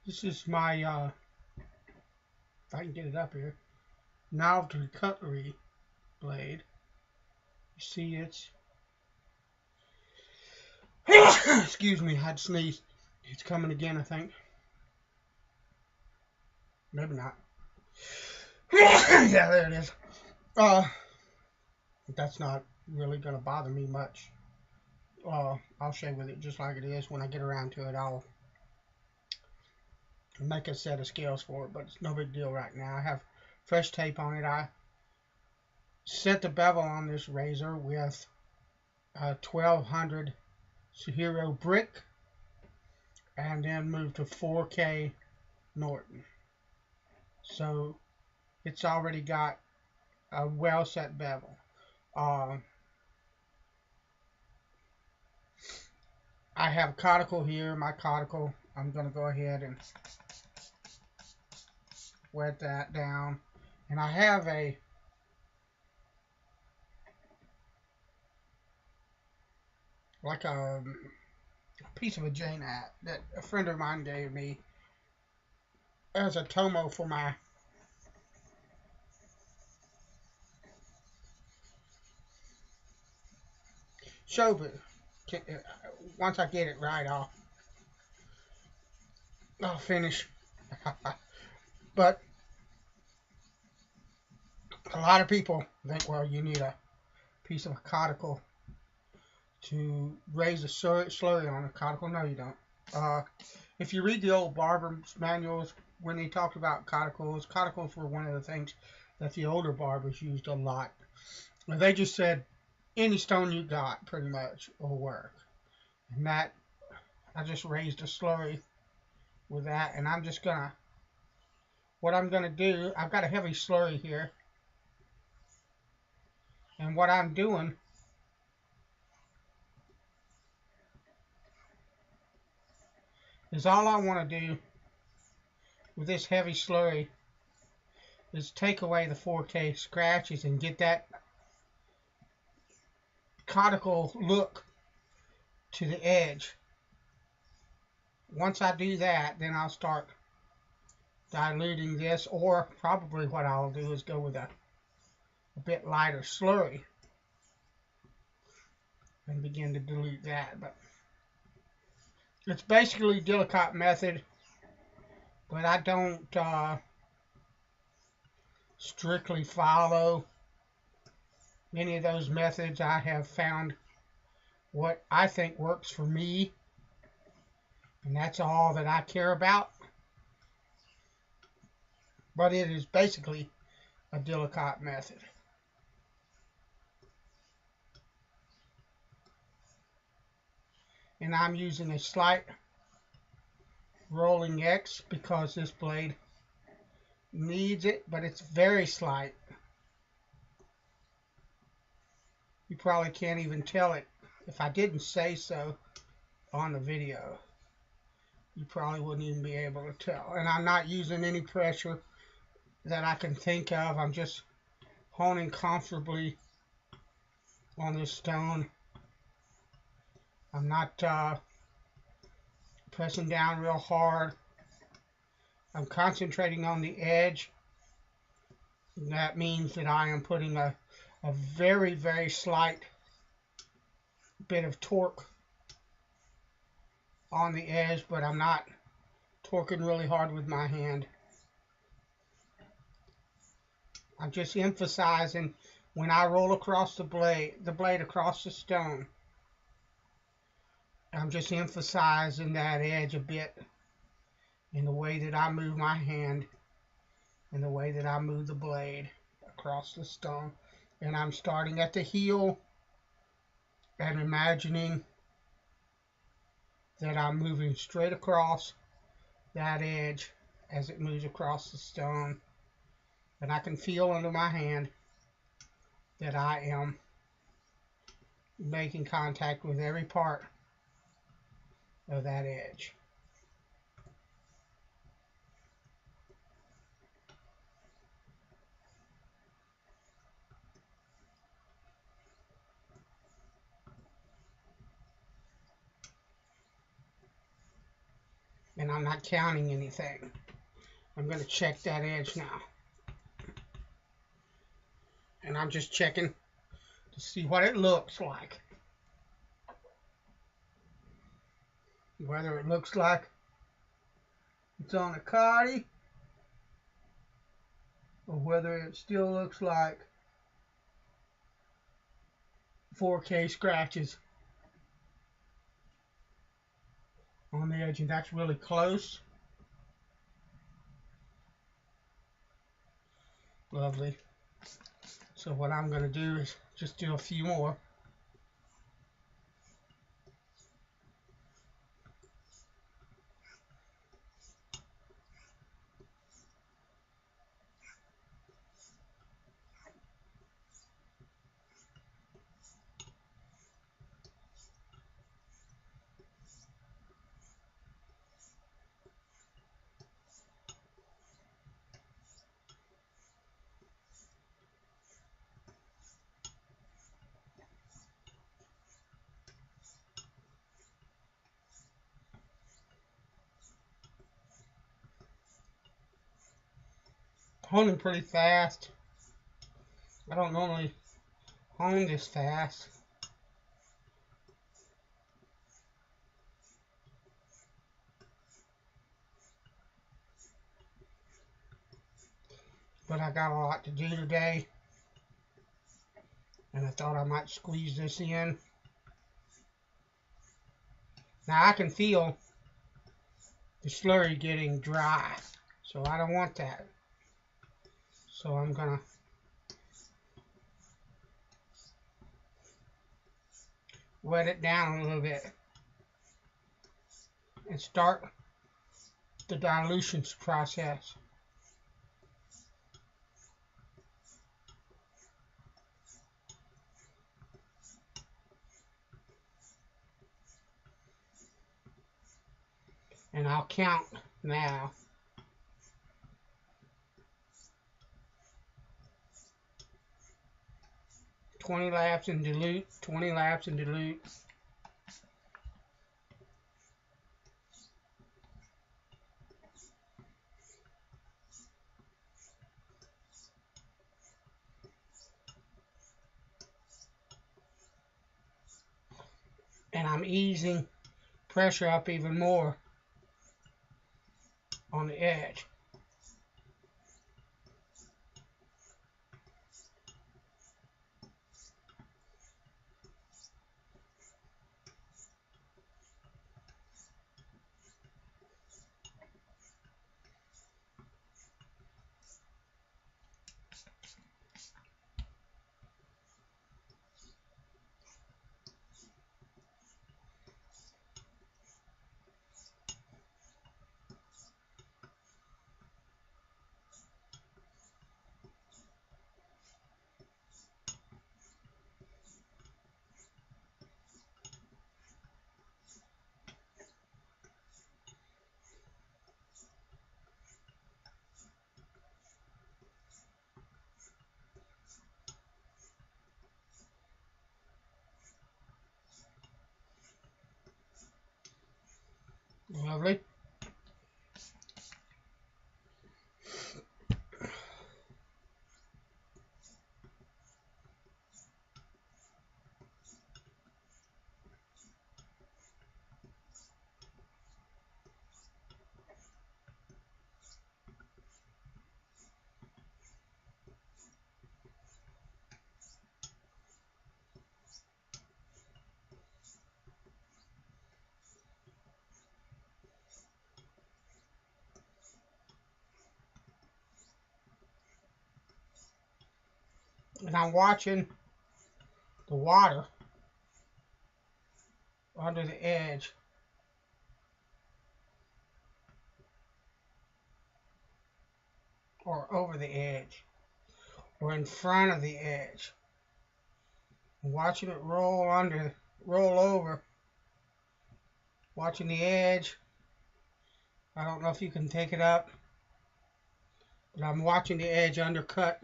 This is my, if I can get it up here, novelty cutlery blade. You see it's, excuse me, I had to sneeze. It's coming again, I think. Maybe not. Yeah, there it is. That's not really going to bother me much. I'll shave with it just like it is. When I get around to it, I'll make a set of scales for it, but it's no big deal right now. I have fresh tape on it. I set the bevel on this razor with a 1200 Sahiro brick and then moved to 4K Norton. So it's already got a well set bevel. I have a Coticule here. My Coticule, I'm going to go ahead and wet that down. And I have a like a piece of a Jane that a friend of mine gave me as a tomo for my Shobu. Once I get it right, I'll finish. But a lot of people think, well, you need a piece of a Coticule to raise a slurry on a Coticule. No, you don't. If you read the old barber's manuals, when they talked about Coticules were one of the things that the older barbers used a lot. They just said, any stone you got, pretty much, will work. And that, I just raised a slurry with that, and I'm just gonna, what I'm gonna do, I've got a heavy slurry here, and what I'm doing is all I want to do with this heavy slurry is take away the 4K scratches and get that Coticule look to the edge. Once I do that, then I'll start diluting this, or probably what I'll do is go with a bit lighter slurry and begin to dilute that. But it's basically Delicate method, but I don't strictly follow any of those methods. I have found what I think works for me, and that's all that I care about. But it is basically a Delicate method. And I'm using a slight rolling X because this blade needs it, but it's very slight. You probably can't even tell it if I didn't say so on the video. You probably wouldn't even be able to tell. And I'm not using any pressure that I can think of. I'm just honing comfortably on this stone. I'm not pressing down real hard. I'm concentrating on the edge. That means that I am putting a very, very slight bit of torque on the edge, but I'm not torquing really hard with my hand. I'm just emphasizing when I roll across the blade across the stone, I'm just emphasizing that edge a bit in the way that I move my hand and the way that I move the blade across the stone. And I'm starting at the heel and imagining that I'm moving straight across that edge as it moves across the stone. And I can feel under my hand that I am making contact with every part of that edge. and I'm not counting anything. I'm going to check that edge now. And I'm just checking to see what it looks like. Whether it looks like it's on a Cotty, or whether it still looks like 4K scratches on the edge, and that's really close. Lovely. So what I'm going to do is just do a few more. Honing pretty fast. I don't normally hone this fast. But I got a lot to do today, and I thought I might squeeze this in. Now I can feel the slurry getting dry, so I don't want that. So I'm gonna wet it down a little bit and start the dilution process. And I'll count now. "20 laps and dilute, 20 laps and dilute." And I'm easing pressure up even more on the edge. Lovely. And I'm watching the water under the edge. Or over the edge. Or in front of the edge. Watching it roll over. Watching the edge. I don't know if you can take it up, but I'm watching the edge undercut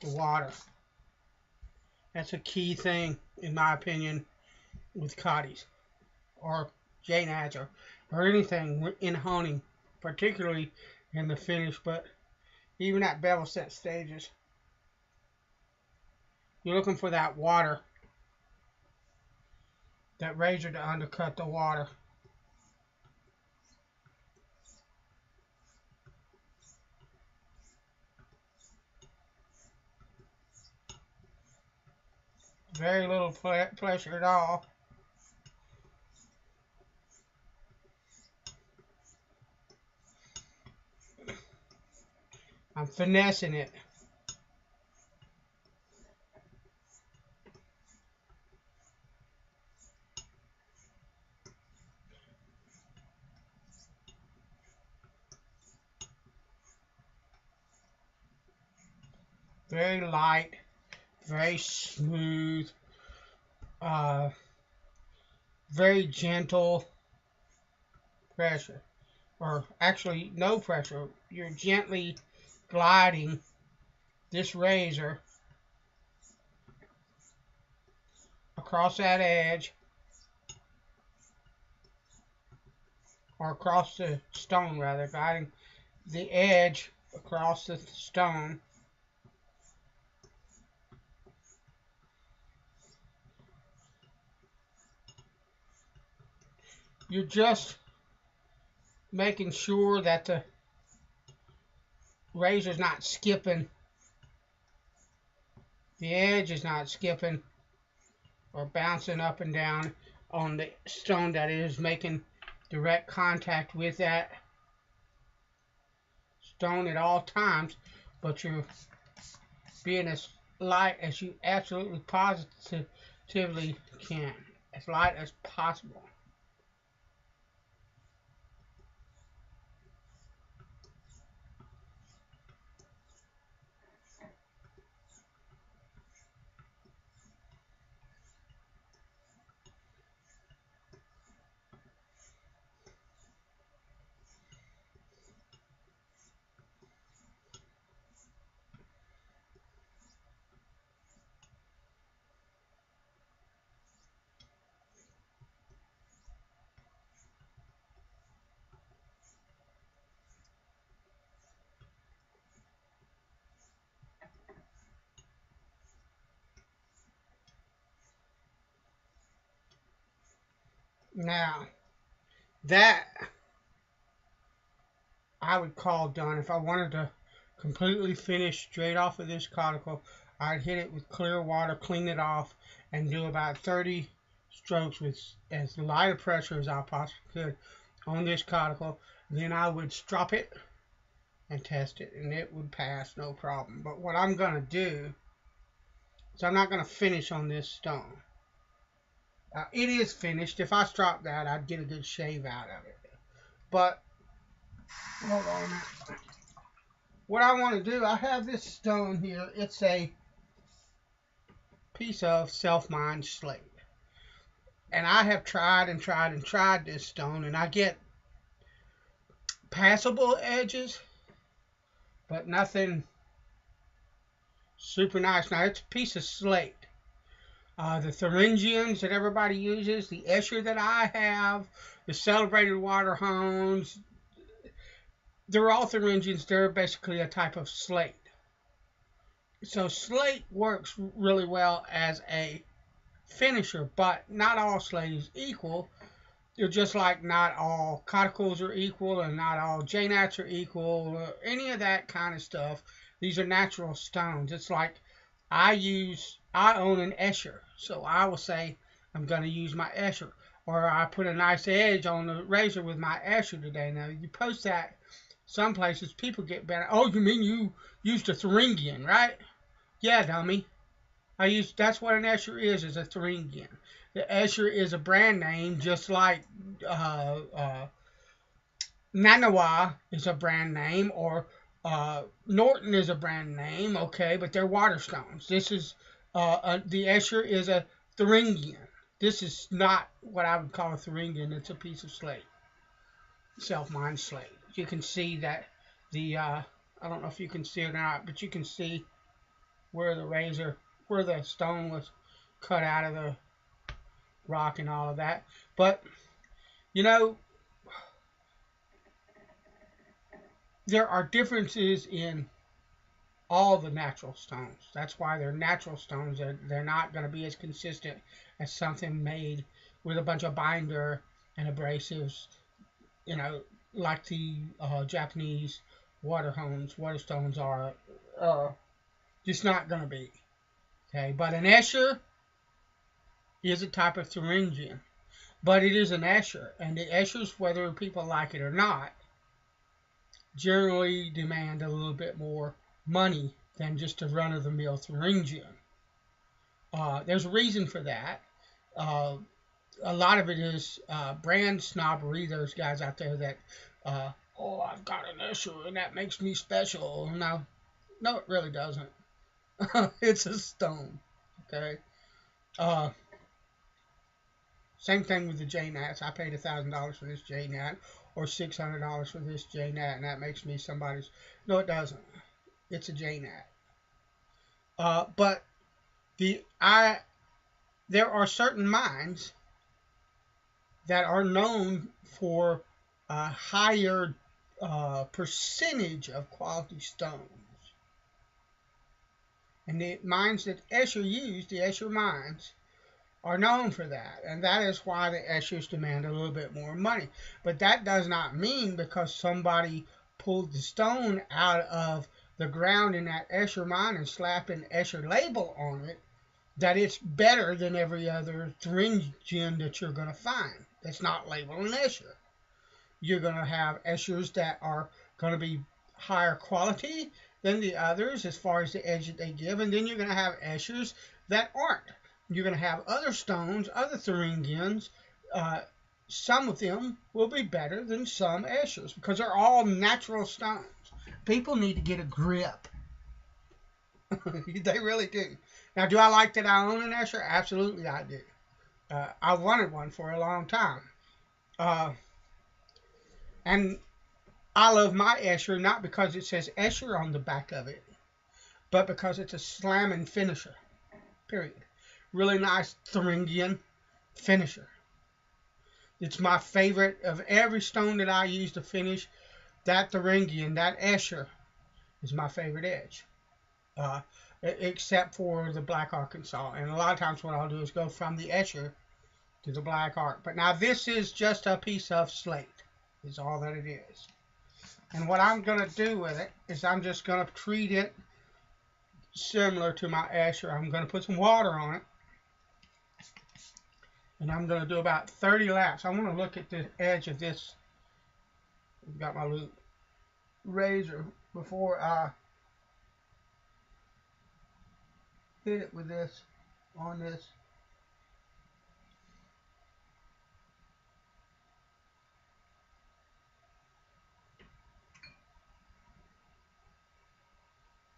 the water. That's a key thing, in my opinion, with Cotties or JNADs or anything in honing, particularly in the finish, but even at bevel set stages. You're looking for that water, that razor to undercut the water. Very little pressure at all. I'm finessing it. Very light, very smooth, very gentle pressure. Or actually, no pressure. You're gently gliding this razor across that edge, or across the stone rather, guiding the edge across the stone. You're just making sure that the razor's not skipping, the edge is not skipping or bouncing up and down on the stone that is making direct contact with that stone at all times, but you're being as light as you absolutely positively can, as light as possible. Now, that I would call done. If I wanted to completely finish straight off of this cuticle, I'd hit it with clear water, clean it off, and do about 30 strokes with as light a pressure as I possibly could on this cuticle. Then I would strop it and test it, and it would pass no problem. But what I'm going to do is I'm not going to finish on this stone. It is finished. If I strop that, I'd get a good shave out of it. But hold on a minute. What I want to do, I have this stone here. It's a piece of self-mined slate. And I have tried and tried and tried this stone, and I get passable edges, but nothing super nice. Now, it's a piece of slate. The Thuringians that everybody uses, the Escher that I have, the Celebrated Waterhounds, they're all Thuringians. They're basically a type of slate. So slate works really well as a finisher, but not all slate is equal. They're just like not all coticles are equal and not all JNADs are equal, or any of that kind of stuff. These are natural stones. It's like I own an Escher, so I will say I'm going to use my Escher. Or I put a nice edge on the razor with my Escher today. Now, you post that some places, people get better. Oh, you mean you used a Thuringian, right? Yeah, dummy. That's what an Escher is a Thuringian. The Escher is a brand name, just like Nanawa is a brand name, or Norton is a brand name, okay, but they're waterstones. This is the Escher is a Thuringian. This is not what I would call a Thuringian. It's a piece of slate, self-mined slate. You can see that I don't know if you can see it or not, but you can see where the stone was cut out of the rock and all of that. But You know, there are differences in all the natural stones. That's why they're natural stones. They're not going to be as consistent as something made with a bunch of binder and abrasives, you know, like the Japanese water stones are uh, just not going to be. Okay, but an Escher is a type of Thuringian, but it is an Escher, and the Eschers, whether people like it or not, generally demand a little bit more money than just a run-of-the-mill Thuringian. There's a reason for that. Uh, a lot of it is brand snobbery. There's guys out there that, oh, I've got an Escher and that makes me special. No, no, it really doesn't. It's a stone. Okay. Uh, Same thing with the JNATs. I paid $1,000 for this JNAT or $600 for this JNAT, and that makes me somebody's. No, it doesn't. It's a JNAT. But the I there are certain mines that are known for a higher percentage of quality stones. And the mines that Escher used, the Escher mines, are known for that. And that is why the Eschers demand a little bit more money. But that does not mean because somebody pulled the stone out of the ground in that Escher mine and slapped an Escher label on it, that it's better than every other Thuringian that you're going to find that's not labeled an Escher. You're going to have Eschers that are going to be higher quality than the others as far as the edge that they give, and then you're going to have Eschers that aren't. You're going to have other stones, other Thuringians. Uh, some of them will be better than some Eschers because they're all natural stones. People need to get a grip. They really do. Now, do I like that I own an Escher? Absolutely, I do. I wanted one for a long time. Uh, and I love my Escher not because it says Escher on the back of it, but because it's a slamming finisher. Period. Really nice Thuringian finisher. It's my favorite of every stone that I use to finish. That Thuringian, that Escher, is my favorite edge. Uh, except for the Black Arkansas. And a lot of times what I'll do is go from the Escher to the Black Ark. But now this is just a piece of slate, is all that it is. And what I'm going to do with it is I'm just going to treat it similar to my Escher. I'm going to put some water on it. And I'm going to do about 30 laps. I want to look at the edge of this. I've got my little razor before I hit it with this on this.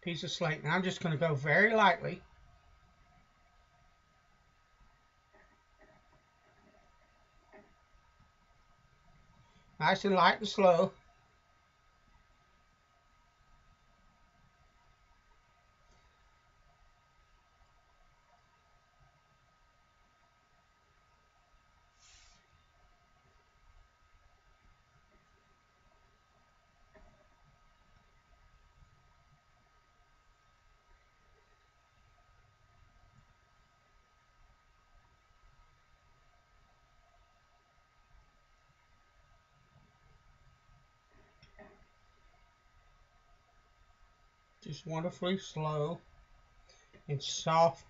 Piece of slate. And I'm just going to go very lightly. Nice and light and slow. Just wonderfully slow and soft.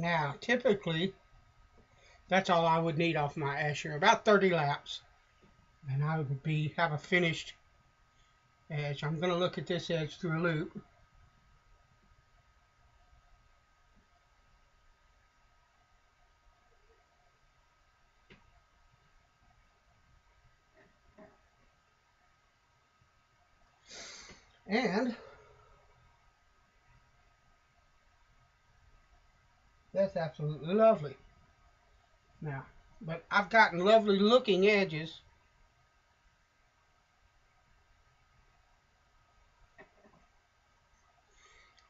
Now, typically, that's all I would need off my Escher, about 30 laps, and I would have a finished edge. I'm going to look at this edge through a loop. And that's absolutely lovely. Now, but I've gotten lovely looking edges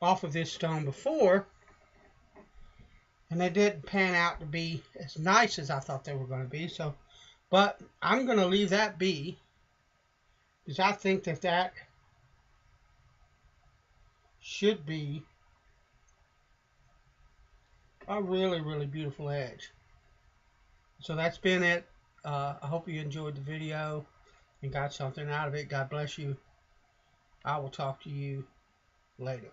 off of this stone before, and they didn't pan out to be as nice as I thought they were going to be. So, but I'm going to leave that be, because I think that that should be a really, really beautiful edge. So that's been it. I hope you enjoyed the video and got something out of it. God bless you. I will talk to you later.